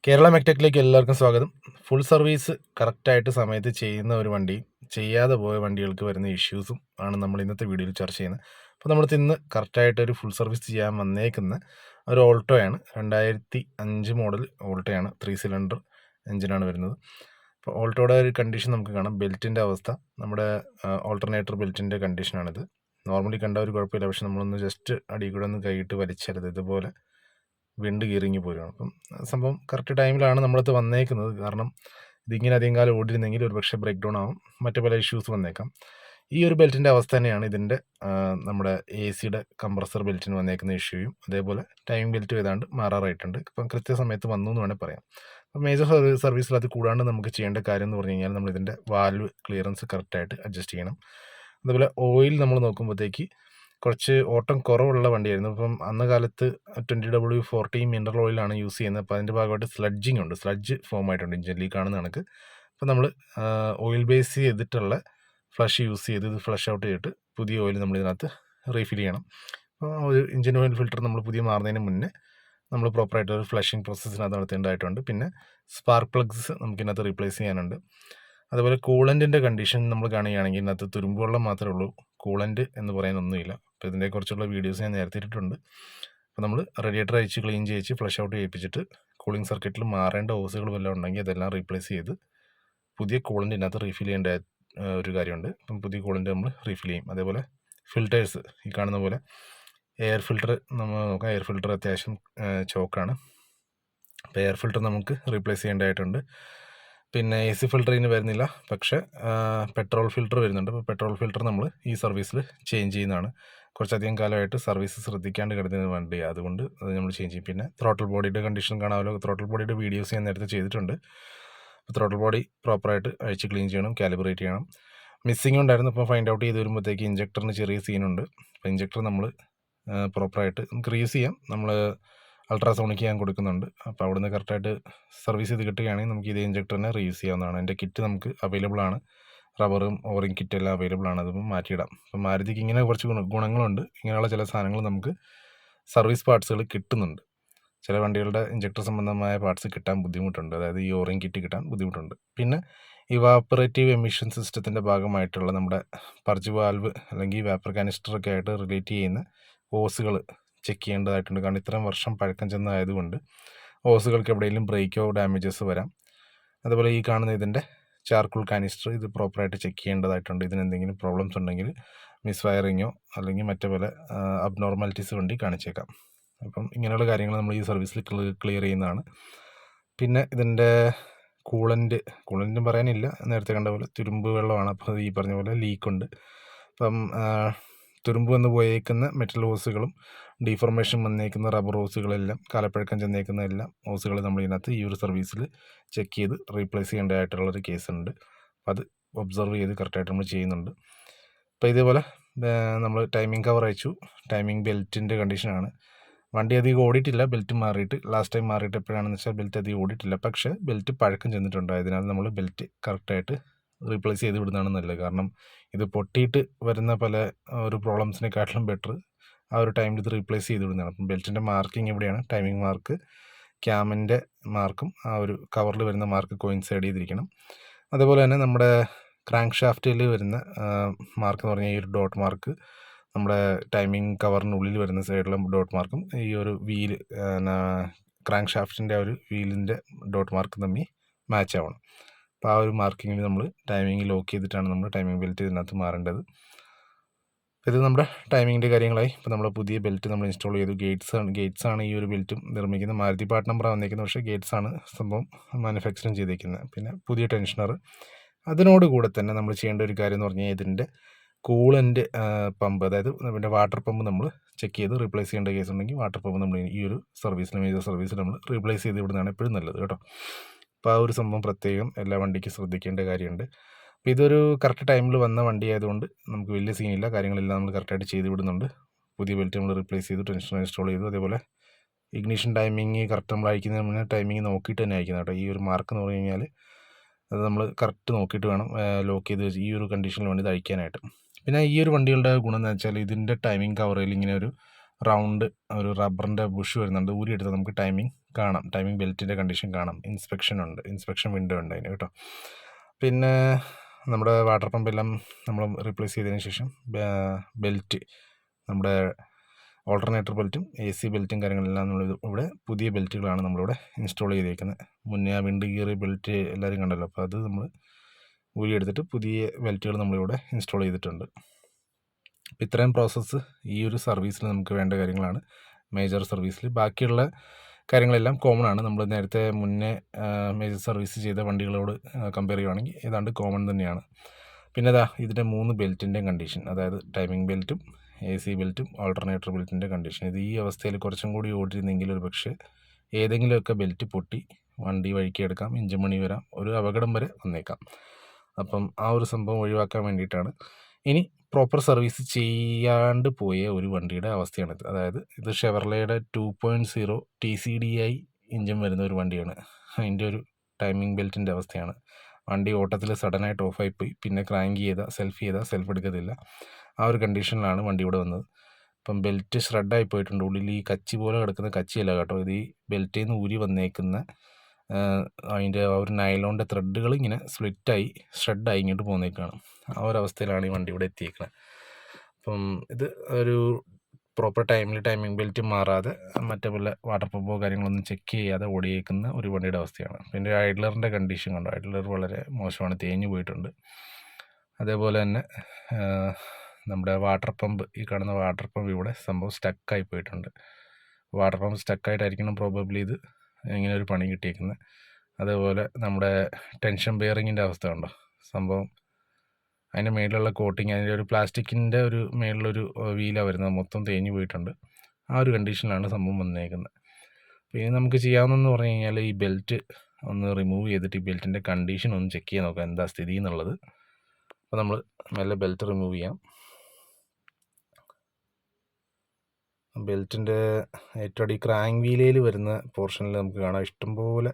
കേരള മെക്ടെക്കിലേക്ക് എല്ലാവർക്കും സ്വാഗതം. Full service കറക്റ്റായിട്ട് സമയത്ത് ചെയ്യുന്ന ഒരു വണ്ടിയും ചെയ്യാതെ പോയ വണ്ടികൾക്ക് വരുന്ന ഇഷ്യൂസും ആണ് നമ്മൾ ഇന്നത്തെ വീഡിയോയിൽ ചർച്ച ചെയ്യുന്നത്. അപ്പോൾ നമ്മൾ ഇന്ന് കറക്റ്റായിട്ട് ഒരു ഫുൾ സർവീസ് ചെയ്യാൻ വന്നേക്കുന്ന ഒരു ഓൾട്ടോയാണ്. 2005 മോഡൽ ഓൾട്ടോയാണ്. 3 സിലിണ്ടർ എഞ്ചിനാണ് വരുന്നത്. അപ്പോൾ ഓൾട്ടോയുടെ ഒരു കണ്ടീഷൻ നമുക്ക് കാണാം. ബെൽറ്റിൻ്റെ അവസ്ഥ, നമ്മുടെ ഓൾട്ടർനേറ്റർ ബെൽറ്റിൻ്റെ കണ്ടീഷനാണിത്. നോർമലി കണ്ട ഒരു കുഴപ്പമില്ല, പക്ഷെ നമ്മളൊന്ന് ജസ്റ്റ് അടിയിൽ കൂടെ ഒന്ന് കൈയിട്ട് വലിച്ചരുത്, ഇതുപോലെ വിണ്ട് കീറിങ്ങി പോരുകയാണ്. അപ്പം സംഭവം കറക്റ്റ് ടൈമിലാണ് നമ്മളത് വന്നേക്കുന്നത്. കാരണം ഇതിങ്ങനെ അധികം കാലം ഓടിയിരുന്നെങ്കിൽ ഒരു പക്ഷേ ബ്രേക്ക് ഡൗൺ ആവും, മറ്റു പല ഇഷ്യൂസ് വന്നേക്കാം. ഈ ഒരു ബെൽറ്റിൻ്റെ അവസ്ഥ തന്നെയാണ് ഇതിൻ്റെ നമ്മുടെ AC-യുടെ കംപ്രസർ ബെൽറ്റിന് വന്നേക്കുന്ന ഇഷ്യൂയും. അതേപോലെ ടൈമിംഗ് ബെൽറ്റ് ഏതാണ്ട് മാറാറായിട്ടുണ്ട്. ഇപ്പം കൃത്യസമയത്ത് വന്നു എന്ന് വേണമെങ്കിൽ പറയാം. അപ്പം മേജർ സർവീസിൽ അത് കൂടാണ്ട് നമുക്ക് ചെയ്യേണ്ട കാര്യം എന്ന് പറഞ്ഞു കഴിഞ്ഞാൽ നമ്മൾ ഇതിൻ്റെ വാൽവ് ക്ലിയറൻസ് കറക്റ്റായിട്ട് അഡ്ജസ്റ്റ് ചെയ്യണം. അതുപോലെ ഓയിൽ നമ്മൾ നോക്കുമ്പോഴത്തേക്ക് കുറച്ച് ഓട്ടം കുറവുള്ള വണ്ടിയായിരുന്നു. അപ്പം അന്ന് കാലത്ത് 20W40 മിനറൽ ഓയിലാണ് യൂസ് ചെയ്യുന്നത്. അപ്പോൾ അതിൻ്റെ ഭാഗമായിട്ട് സ്ലഡ്ജിങ് ഉണ്ട്, സ്ലഡ്ജ് ഫോം ആയിട്ടുണ്ട് എഞ്ചിനിൽ കാണുന്ന കണക്ക്. അപ്പോൾ നമ്മൾ ഓയിൽ ബേസ് ചെയ്തിട്ടുള്ള ഫ്ലഷ് യൂസ് ചെയ്ത് ഇത് ഫ്ലഷ് ഔട്ട് ചെയ്തിട്ട് പുതിയ ഓയിൽ നമ്മൾ ഇതിനകത്ത് റീഫിൽ ചെയ്യണം. അപ്പോൾ ഒരു എഞ്ചിൻ ഓയിൽ ഫിൽറ്റർ നമ്മൾ പുതിയ മാറുന്നതിന് മുന്നേ നമ്മൾ പ്രോപ്പറായിട്ട് ഒരു ഫ്ലഷിങ് പ്രോസസ്സിനകത്ത് നടത്തേണ്ടതായിട്ടുണ്ട്. പിന്നെ സ്പാർക്ക് പ്ലഗ്സ് നമുക്കിതിനകത്ത് റീപ്ലേസ് ചെയ്യാനുണ്ട്. അതുപോലെ കൂളൻറ്റിൻ്റെ കണ്ടീഷൻ നമ്മൾ കാണുകയാണെങ്കിൽ ഇതിനകത്ത് തുരുമ്പുവെള്ളം മാത്രമേ ഉള്ളൂ, കൂളൻറ്റ് എന്ന് പറയാനൊന്നുമില്ല. അപ്പോൾ ഇതിനെക്കുറിച്ചുള്ള വീഡിയോസ് ഞാൻ നേരത്തെ ഇട്ടിട്ടുണ്ട്. അപ്പോൾ നമ്മൾ റേഡിയേറ്റർ അയച്ച് ക്ലീൻ ചെയ്യിച്ച് ഫ്ലഷ് ഔട്ട് ചെയ്യിപ്പിച്ചിട്ട് കൂളിംഗ് സർക്യൂട്ടിൽ മാറേണ്ട ഹോസുകൾ വല്ലതും ഉണ്ടെങ്കിൽ അതെല്ലാം റീപ്ലേസ് ചെയ്ത് പുതിയ കൂളൻ്റ് ഇതിനകത്ത് റീഫിൽ ചെയ്യേണ്ട ഒരു കാര്യമുണ്ട്. അപ്പം പുതിയ കൂളൻ്റ് നമ്മൾ റീഫിൽ ചെയ്യും. അതേപോലെ ഫിൽറ്റേഴ്സ് ഈ കാണുന്ന പോലെ എയർ ഫിൽറ്റർ നമ്മൾ നോക്കാം. എയർ ഫിൽറ്റർ അത്യാവശ്യം ചോക്കാണ്. അപ്പോൾ എയർ ഫിൽറ്റർ നമുക്ക് റീപ്ലേസ് ചെയ്യേണ്ടതായിട്ടുണ്ട്. പിന്നെ AC ഫിൽറ്റർ ഇതിന് വരുന്നില്ല, പക്ഷേ പെട്രോൾ ഫിൽറ്റർ വരുന്നുണ്ട്. അപ്പോൾ പെട്രോൾ ഫിൽറ്റർ നമ്മൾ ഈ സർവീസിൽ ചേഞ്ച് ചെയ്യുന്നതാണ്. കുറച്ചധികം കാലമായിട്ട് സർവീസ് ശ്രദ്ധിക്കാണ്ട് കിടക്കുന്ന വണ്ടി, അതുകൊണ്ട് അത് നമ്മൾ ചേഞ്ച് ചെയ്യും. പിന്നെ ത്രോട്ടിൽ ബോഡിയുടെ കണ്ടീഷൻ കാണാമല്ലോ. ത്രോട്ടിൽ ബോഡിയുടെ വീഡിയോസ് ഞാൻ നേരത്തെ ചെയ്തിട്ടുണ്ട്. അപ്പോൾ ത്രോട്ടിൽ ബോഡി പ്രോപ്പറായിട്ട് അഴിച്ച് ക്ലീൻ ചെയ്യണം, കാലിബ്രേറ്റ് ചെയ്യണം. മിസ്സിംഗ് ഉണ്ടായിരുന്നു, ഇപ്പോൾ ഫൈൻഡ് ഔട്ട് ചെയ്ത് വരുമ്പോഴത്തേക്ക് ഇഞ്ചക്ടറിന് ചെറിയ സീനുണ്ട്. അപ്പോൾ ഇഞ്ചക്ടർ നമ്മൾ പ്രോപ്പറായിട്ട് നമുക്ക് റീയൂസ് ചെയ്യാം. നമ്മൾ അൾട്രാസോണിക് ഞാൻ കൊടുക്കുന്നുണ്ട്. അപ്പോൾ അവിടുന്ന് കറക്റ്റായിട്ട് സർവീസ് ചെയ്ത് കിട്ടുകയാണെങ്കിൽ നമുക്ക് ഇതേ ഇഞ്ചക്ടറിനെ റീയൂസ് ചെയ്യാവുന്നതാണ്. എൻ്റെ കിറ്റ് നമുക്ക് അവൈലബിൾ ആണ്. റബ്ബറും ഓറിങ് കിറ്റ് എല്ലാം അവൈലബിൾ ആണ്. അതിപ്പോൾ മാറ്റിയിടാം. അപ്പം മാരുതിക്ക് ഇങ്ങനെ കുറച്ച് ഗുണങ്ങളുണ്ട്. ഇങ്ങനെയുള്ള ചില സാധനങ്ങൾ നമുക്ക് സർവീസ് പാർട്സുകൾ കിട്ടുന്നുണ്ട്. ചില വണ്ടികളുടെ ഇഞ്ചക്ടർ സംബന്ധമായ പാർട്സ് കിട്ടാൻ ബുദ്ധിമുട്ടുണ്ട്. അതായത് ഈ ഓറിങ് കിറ്റ് കിട്ടാൻ ബുദ്ധിമുട്ടുണ്ട്. പിന്നെ ഇവാപ്പറേറ്റീവ് എമിഷൻ സിസ്റ്റത്തിൻ്റെ ഭാഗമായിട്ടുള്ള നമ്മുടെ പർജ് വാൽവ് അല്ലെങ്കിൽ വാപ്പർ കാനിസ്റ്ററൊക്കെ ആയിട്ട് റിലേറ്റ് ചെയ്യുന്ന ഹോസുകൾ ചെക്ക് ചെയ്യേണ്ടതായിട്ടുണ്ട്. കാരണം ഇത്രയും വർഷം പഴക്കം ചെന്നതായതുകൊണ്ട് ഹോസുകൾക്ക് എവിടെയെങ്കിലും ബ്രേക്കോ ഡാമേജസ് വരാം. അതുപോലെ ഈ കാണുന്ന ഇതിൻ്റെ ചാർക്കോൾ കാനിസ്റ്റർ ഇത് പ്രോപ്പറായിട്ട് ചെക്ക് ചെയ്യേണ്ടതായിട്ടുണ്ട്. ഇതിനെന്തെങ്കിലും പ്രോബ്ലംസ് ഉണ്ടെങ്കിൽ മിസ് വയറിങ്ങോ അല്ലെങ്കിൽ മറ്റു പല അബ്നോർമാലിറ്റീസ് വണ്ടി കാണിച്ചേക്കാം. അപ്പം ഇങ്ങനെയുള്ള കാര്യങ്ങൾ നമ്മൾ ഈ സർവീസിൽ ക്ലിയർ ചെയ്യുന്നതാണ്. പിന്നെ ഇതിൻ്റെ കൂളൻറ്റും പറയാനില്ല, നേരത്തെ കണ്ട പോലെ തുരുമ്പ് വെള്ളമാണ്. അപ്പോൾ ഈ പറഞ്ഞ പോലെ ലീക്കുണ്ട്. അപ്പം തുരുമ്പ് വന്ന് പോയേക്കുന്ന മെറ്റൽ ഹോസുകളും ഡീഫോർമേഷൻ വന്നേക്കുന്ന റബ്ബർ ഹോസുകളെല്ലാം കാലപ്പഴക്കം ചെന്നേക്കുന്ന എല്ലാം ഹോസുകൾ നമ്മൾ ഇതിനകത്ത് ഈ ഒരു സർവീസിൽ ചെക്ക് ചെയ്ത് റീപ്ലേസ് ചെയ്യേണ്ടതായിട്ടുള്ളൊരു കേസുണ്ട്. അപ്പോൾ അത് ഒബ്സർവ് ചെയ്ത് കറക്റ്റായിട്ട് നമ്മൾ ചെയ്യുന്നുണ്ട്. അപ്പോൾ ഇതേപോലെ നമ്മൾ ടൈമിംഗ് കവർ അയച്ചു. ടൈമിംഗ് ബെൽറ്റിൻ്റെ കണ്ടീഷനാണ്. വണ്ടി അധികം ഓടിയിട്ടില്ല, ബെൽറ്റ് മാറിയിട്ട്. ലാസ്റ്റ് ടൈം മാറിയിട്ട് എപ്പോഴാണെന്ന് വെച്ചാൽ ബെൽറ്റ് അധികം ഓടിയിട്ടില്ല, പക്ഷേ ബെൽറ്റ് പഴക്കം ചെന്നിട്ടുണ്ട്. അതിനാൽ നമ്മൾ ബെൽറ്റ് കറക്റ്റായിട്ട് റീപ്ലേസ് ചെയ്ത് വിടുന്നതാണ് നല്ലത്. കാരണം ഇത് പൊട്ടിയിട്ട് വരുന്ന പല ഒരു പ്രോബ്ലംസിനെക്കാട്ടിലും ബെറ്റർ ആ ഒരു ടൈമിൽ ഇത് റീപ്ലേസ് ചെയ്ത് വിടുന്നതാണ്. അപ്പം ബെൽറ്റിൻ്റെ മാർക്കിംഗ് എവിടെയാണ്, ടൈമിംഗ് മാർക്ക് ക്യാമിൻ്റെ മാർക്കും ആ ഒരു കവറിൽ വരുന്ന മാർക്ക് കോയിൻസൈഡ് ചെയ്തിരിക്കണം. അതുപോലെ തന്നെ നമ്മുടെ ക്രാങ്ക് ഷാഫ്റ്റിൽ വരുന്ന മാർക്ക് എന്ന് പറഞ്ഞാൽ ഈ ഒരു ഡോട്ട് മാർക്ക് നമ്മുടെ ടൈമിംഗ് കവറിനുള്ളിൽ വരുന്ന സൈഡിലും ഡോട്ട് മാർക്കും ഈ ഒരു വീല് ക്രാങ്ക് ഷാഫ്റ്റിൻ്റെ ആ ഒരു വീലിൻ്റെ ഡോട്ട് മാർക്ക് തമ്മിൽ മാച്ച് ആവണം. അപ്പോൾ ആ ഒരു മാർക്കിങ്ങിൽ നമ്മൾ ടൈമിംഗ് ലോക്ക് ചെയ്തിട്ടാണ് നമ്മൾ ടൈമിംഗ് ബെൽറ്റ് ഇതിനകത്ത് മാറേണ്ടത്. ഇത് നമ്മുടെ ടൈമിങ്ങിൻ്റെ കാര്യങ്ങളായി. ഇപ്പോൾ നമ്മൾ പുതിയ ബെൽറ്റ് നമ്മൾ ഇൻസ്റ്റാൾ ചെയ്തു. ഗേറ്റ്സ് ആണ് ഈ ഒരു ബെൽറ്റും നിർമ്മിക്കുന്നത്. മാരുതി പാർട്ട് നമ്പറാണ് വന്നിരിക്കുന്നത്, പക്ഷേ ഗേറ്റ്സ് ആണ് സംഭവം മാനുഫാക്ചറിങ് ചെയ്തിരിക്കുന്നത്. പിന്നെ പുതിയ ടെൻഷനർ. അതിനോടുകൂടെ തന്നെ നമ്മൾ ചെയ്യേണ്ട ഒരു കാര്യം എന്ന് പറഞ്ഞാൽ ഇതിൻ്റെ കൂളൻ്റ് പമ്പ്, അതായത് പിന്നെ വാട്ടർ പമ്പ് നമ്മൾ ചെക്ക് ചെയ്ത് റീപ്ലേസ് ചെയ്യേണ്ട കേസ് ഉണ്ടെങ്കിൽ വാട്ടർ പമ്പ് നമ്മൾ ഈ ഒരു സർവീസിൽ മേജർ സർവീസിൽ നമ്മൾ റീപ്ലേസ് ചെയ്ത് വിടുന്നതാണ് എപ്പോഴും നല്ലത് കേട്ടോ. അപ്പോൾ ആ ഒരു സംഭവം പ്രത്യേകം എല്ലാ വണ്ടിക്കും ശ്രദ്ധിക്കേണ്ട കാര്യമുണ്ട്. അപ്പോൾ ഇതൊരു കറക്റ്റ് ടൈമിൽ വന്ന വണ്ടി ആയതുകൊണ്ട് നമുക്ക് വലിയ സീനില്ല, കാര്യങ്ങളെല്ലാം നമ്മൾ കറക്റ്റായിട്ട് ചെയ്ത് വിടുന്നുണ്ട്. പുതിയ ബെൽറ്റ് നമ്മൾ റീപ്ലേസ് ചെയ്തു, ടെൻഷനർ ഇൻസ്റ്റാൾ ചെയ്തു. അതേപോലെ ഇഗ്നിഷൻ ടൈമിങ് കറക്റ്റ് നമ്മൾ അയക്കുന്നതിന് മുന്നേ ടൈമിങ് നോക്കിയിട്ട് തന്നെ അയക്കുന്നത് കേട്ടോ. ഈ ഒരു മാർക്ക് എന്ന് പറഞ്ഞു കഴിഞ്ഞാൽ അത് നമ്മൾ കറക്റ്റ് നോക്കിയിട്ട് വേണം ലോക്ക് ചെയ്ത് വെച്ച് ഈ ഒരു കണ്ടീഷനിൽ വേണ്ടി ഇത് അയക്കാനായിട്ട്. പിന്നെ ഈ ഒരു വണ്ടികളുടെ ഗുണം എന്ന് വെച്ചാൽ ഇതിൻ്റെ ടൈമിംഗ് കവറിൽ ഇങ്ങനെ ഒരു റൗണ്ട് ഒരു റബ്ബറിൻ്റെ ബുഷ് വരുന്നുണ്ട്. ഊരിയെടുത്ത് നമുക്ക് ടൈമിംഗ് കാണാം, ടൈമിംഗ് ബെൽറ്റിൻ്റെ കണ്ടീഷൻ കാണാം. ഇൻസ്പെക്ഷൻ വിൻഡോ ഉണ്ട് അതിന് കേട്ടോ. പിന്നെ നമ്മുടെ വാട്ടർ പമ്പെല്ലാം നമ്മൾ റീപ്ലേസ് ചെയ്തതിന് ശേഷം ബെൽറ്റ്, നമ്മുടെ ഓൾട്ടർനേറ്റർ ബെൽറ്റും AC ബെൽറ്റും കാര്യങ്ങളെല്ലാം നമ്മൾ ഇവിടെ പുതിയ ബെൽറ്റുകളാണ് നമ്മളിവിടെ ഇൻസ്റ്റാൾ ചെയ്തേക്കുന്നത്. മുന്നേ ആ വിൻഡ് ഗിയർ ബെൽറ്റ് എല്ലാവരും കണ്ടല്ലോ, അപ്പോൾ അത് നമ്മൾ ഊരിയെടുത്തിട്ട് പുതിയ ബെൽറ്റുകൾ നമ്മളിവിടെ ഇൻസ്റ്റാൾ ചെയ്തിട്ടുണ്ട്. അപ്പോൾ ഇത്രയും പ്രോസസ്സ് ഈ ഒരു സർവീസിൽ നമുക്ക് വേണ്ട കാര്യങ്ങളാണ്, മേജർ സർവീസിൽ. ബാക്കിയുള്ള കാര്യങ്ങളെല്ലാം കോമൺ ആണ്. നമ്മൾ നേരത്തെ മുന്നേ മേജർ സർവീസ് ചെയ്ത വണ്ടികളോട് കമ്പയർ ചെയ്യുകയാണെങ്കിൽ ഏതാണ്ട് കോമൺ തന്നെയാണ്. പിന്നെ ഇതിൻ്റെ 3 ബെൽറ്റിൻ്റെയും കണ്ടീഷൻ, അതായത് ടൈമിംഗ് ബെൽറ്റും AC ബെൽറ്റും ഓൾട്ടർനേറ്റർ ബെൽറ്റിൻ്റെ കണ്ടീഷൻ, ഇത് ഈ അവസ്ഥയിൽ കുറച്ചും കൂടി ഓടിയിരുന്നെങ്കിൽ ഒരു പക്ഷേ ഏതെങ്കിലുമൊക്കെ ബെൽറ്റ് പൊട്ടി വണ്ടി വഴിക്ക് എടുക്കാം, എഞ്ചിൻ പണി വരാം, ഒരു അപകടം വരെ വന്നേക്കാം. അപ്പം ആ ഒരു സംഭവം ഒഴിവാക്കാൻ വേണ്ടിയിട്ടാണ്. ഇനി പ്രോപ്പർ സർവീസ് ചെയ്യാണ്ട് പോയ ഒരു വണ്ടിയുടെ അവസ്ഥയാണിത്. അതായത് ഇത് ഷെവർലയുടെ 2.0 TCDI എഞ്ചിൻ വരുന്ന ഒരു വണ്ടിയാണ്. അതിൻ്റെ ഒരു ടൈമിംഗ് ബെൽറ്റിൻ്റെ അവസ്ഥയാണ്. വണ്ടി ഓട്ടത്തിൽ സഡനായിട്ട് ഓഫായിപ്പോയി, പിന്നെ ക്രാങ്ക് ചെയ്താൽ സെൽഫ് എടുക്കത്തില്ല. ആ ഒരു കണ്ടീഷനിലാണ് വണ്ടി ഇവിടെ വന്നത്. അപ്പം ബെൽറ്റ് ഷ്രെഡായി പോയിട്ടുണ്ട്. ഉള്ളിൽ ഈ കച്ചി പോലെ കിടക്കുന്ന കച്ചിയല്ല കേട്ടോ, ഇത് ഈ ബെൽറ്റിൽ നിന്ന് ഊരി വന്നേക്കുന്ന അതിൻ്റെ ആ ഒരു നൈലോണിൻ്റെ ത്രെഡുകൾ ഇങ്ങനെ സ്പ്ലിറ്റായി ഷ്രെഡായി ഇങ്ങോട്ട് പോന്നേക്കാണ്. ആ ഒരു അവസ്ഥയിലാണ് ഈ വണ്ടി ഇവിടെ എത്തിയേക്കുന്നത്. അപ്പം ഇത് ഒരു പ്രോപ്പർ ടൈമിംഗ് ബെൽറ്റ് മാറാതെ മറ്റേ പോലെ വാട്ടർ പമ്പോ കാര്യങ്ങളൊന്നും ചെക്ക് ചെയ്യാതെ ഓടിയേക്കുന്ന ഒരു വണ്ടിയുടെ അവസ്ഥയാണ്. പിന്നെ ഐഡ്ലറിൻ്റെ കണ്ടീഷൻ കണ്ടോ, ഐഡ്ലർ വളരെ മോശമാണ്, തേഞ്ഞു പോയിട്ടുണ്ട്. അതേപോലെ തന്നെ നമ്മുടെ വാട്ടർ പമ്പ്, ഈ കാണുന്ന വാട്ടർ പമ്പ് ഇവിടെ സംഭവം സ്റ്റക്കായി പോയിട്ടുണ്ട്. വാട്ടർ പമ്പ് സ്റ്റക്കായിട്ടായിരിക്കണം പ്രോബബ്ലി ഇത് ഇങ്ങനെ ഒരു പണി കിട്ടിയേക്കുന്നത്. അതേപോലെ നമ്മുടെ ടെൻഷൻ ബെയറിങ്ങിൻ്റെ അവസ്ഥ ഉണ്ടോ, സംഭവം അതിൻ്റെ മേളിലുള്ള കോട്ടിങ്, അതിൻ്റെ ഒരു പ്ലാസ്റ്റിക്കിൻ്റെ ഒരു മേളിലൊരു വീലാണ് വരുന്നത്, മൊത്തം തേഞ്ഞു പോയിട്ടുണ്ട്. ആ ഒരു കണ്ടീഷനിലാണ് സംഭവം വന്നേക്കുന്നത്. അപ്പോൾ ഇനി നമുക്ക് ചെയ്യാവുന്നതെന്ന് പറഞ്ഞു കഴിഞ്ഞാൽ ഈ ബെൽറ്റ് ഒന്ന് റിമൂവ് ചെയ്തിട്ട് ഈ ബെൽറ്റിൻ്റെ കണ്ടീഷൻ ഒന്ന് ചെക്ക് ചെയ്ത് നോക്കാം എന്താ സ്ഥിതി എന്നുള്ളത്. അപ്പോൾ നമ്മൾ മെല്ലെ ബെൽറ്റ് റിമൂവ് ചെയ്യാം. ബെൽറ്റിൻ്റെ ഏറ്റവും അടി ക്രാങ്ക് വീലയിൽ വരുന്ന പോർഷനിൽ നമുക്ക് കാണാം ഇഷ്ടംപോലെ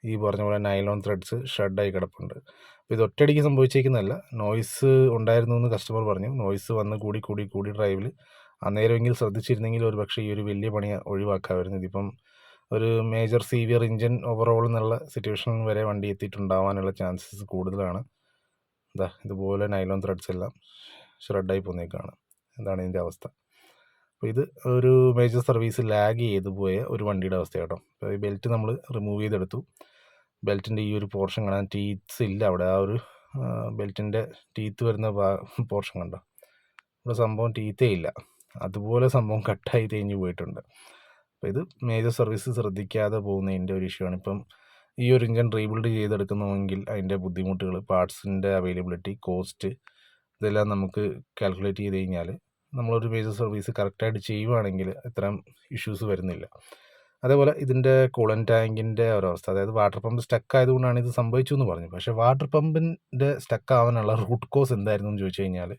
ഈ പറഞ്ഞ പോലെ നൈലോൺ ത്രെഡ്സ് ഷെഡായി കിടപ്പുണ്ട്. അപ്പോൾ ഇത് ഒറ്റയടിക്ക് സംഭവിച്ചേക്കുന്നതല്ല, നോയ്സ് ഉണ്ടായിരുന്നു എന്ന് കസ്റ്റമർ പറഞ്ഞു. നോയ്സ് വന്ന് കൂടി ഡ്രൈവിൽ അന്നേരമെങ്കിൽ ശ്രദ്ധിച്ചിരുന്നെങ്കിൽ ഒരു പക്ഷേ ഈ ഒരു വലിയ പണി ഒഴിവാക്കാമായിരുന്നു. ഇതിപ്പം ഒരു മേജർ സീവിയർ ഇഞ്ചിൻ ഓവറോൾ എന്നുള്ള സിറ്റുവേഷൻ വരെ വണ്ടി എത്തിയിട്ടുണ്ടാവാനുള്ള ചാൻസസ് കൂടുതലാണ്. ഇതുപോലെ നൈലോൺ ത്രെഡ്സ് എല്ലാം ഷ്രെഡായി പോന്നേക്കാണ്. എന്താണ് ഇതിൻ്റെ അവസ്ഥ. അപ്പോൾ ഇത് ഒരു മേജർ സർവീസ് ലാഗ് ചെയ്ത് പോയ ഒരു വണ്ടിയുടെ അവസ്ഥ കേട്ടോ. അപ്പോൾ ഈ ബെൽറ്റ് നമ്മൾ റിമൂവ് ചെയ്തെടുത്തു. ബെൽറ്റിൻ്റെ ഈ ഒരു പോർഷൻ കാണാൻ ടീത്ത്സ് ഇല്ല അവിടെ, ആ ഒരു ബെൽറ്റിൻ്റെ ടീത്ത് വരുന്ന പോർഷൻ കണ്ടോ, ഇവിടെ സംഭവം ടീത്തേ ഇല്ല, അതുപോലെ സംഭവം കട്ടായി തേഞ്ഞു പോയിട്ടുണ്ട്. അപ്പോൾ ഇത് മേജർ സർവീസ് ശ്രദ്ധിക്കാതെ പോകുന്നതിൻ്റെ ഒരു ഇഷ്യൂ ആണ്. ഇപ്പം ഈ ഒരു ഇഞ്ചൻ റീബിൽഡ് ചെയ്തെടുക്കണമെങ്കിൽ അതിൻ്റെ ബുദ്ധിമുട്ടുകൾ, പാർട്സിൻ്റെ അവൈലബിലിറ്റി, കോസ്റ്റ്, ഇതെല്ലാം നമുക്ക് കാൽക്കുലേറ്റ് ചെയ്ത് കഴിഞ്ഞാൽ നമ്മളൊരു മേജർ സർവീസ് കറക്റ്റായിട്ട് ചെയ്യുവാണെങ്കിൽ ഇത്തരം ഇഷ്യൂസ് വരുന്നില്ല. അതേപോലെ ഇതിൻ്റെ കൂളൻ ടാങ്കിൻ്റെ ഒരവസ്ഥ, അതായത് വാട്ടർ പമ്പ് സ്റ്റക്ക് ആയതുകൊണ്ടാണ് ഇത് സംഭവിച്ചു എന്ന് പറഞ്ഞു. പക്ഷേ വാട്ടർ പമ്പിൻ്റെ സ്റ്റക്ക് ആവാനുള്ള റൂട്ട് കോസ് എന്തായിരുന്നു എന്ന് ചോദിച്ചു കഴിഞ്ഞാൽ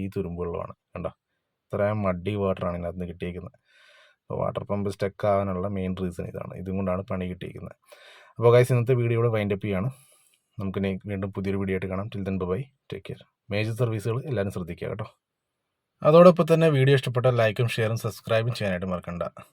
ഈ തുരുമ്പ് വെള്ളമാണ് കണ്ടോ, ഇത്രയും മഡി വാട്ടറാണ് ഇതിനകത്ത് കിട്ടിയിരിക്കുന്നത്. അപ്പോൾ വാട്ടർ പമ്പ് സ്റ്റക്ക് ആവാനുള്ള മെയിൻ റീസൺ ഇതാണ്, ഇതും കൊണ്ടാണ് പണി കിട്ടിയിരിക്കുന്നത്. അപ്പോൾ ഗൈസ് ഇന്നത്തെ വീഡിയോ ഇവിടെ വൈൻഡപ്പ് ചെയ്യാണ്. നമുക്ക് വീണ്ടും പുതിയൊരു വീഡിയോ ആയിട്ട് കാണാം. Till then bye, take care. Major സർവീസുകൾ എല്ലാവരും ശ്രദ്ധിക്കുക കേട്ടോ. അതോടൊപ്പം തന്നെ വീഡിയോ ഇഷ്ടപ്പെട്ടാൽ ലൈക്കും ഷെയറും സബ്സ്ക്രൈബും ചെയ്യാനായിട്ട് മറക്കണ്ട.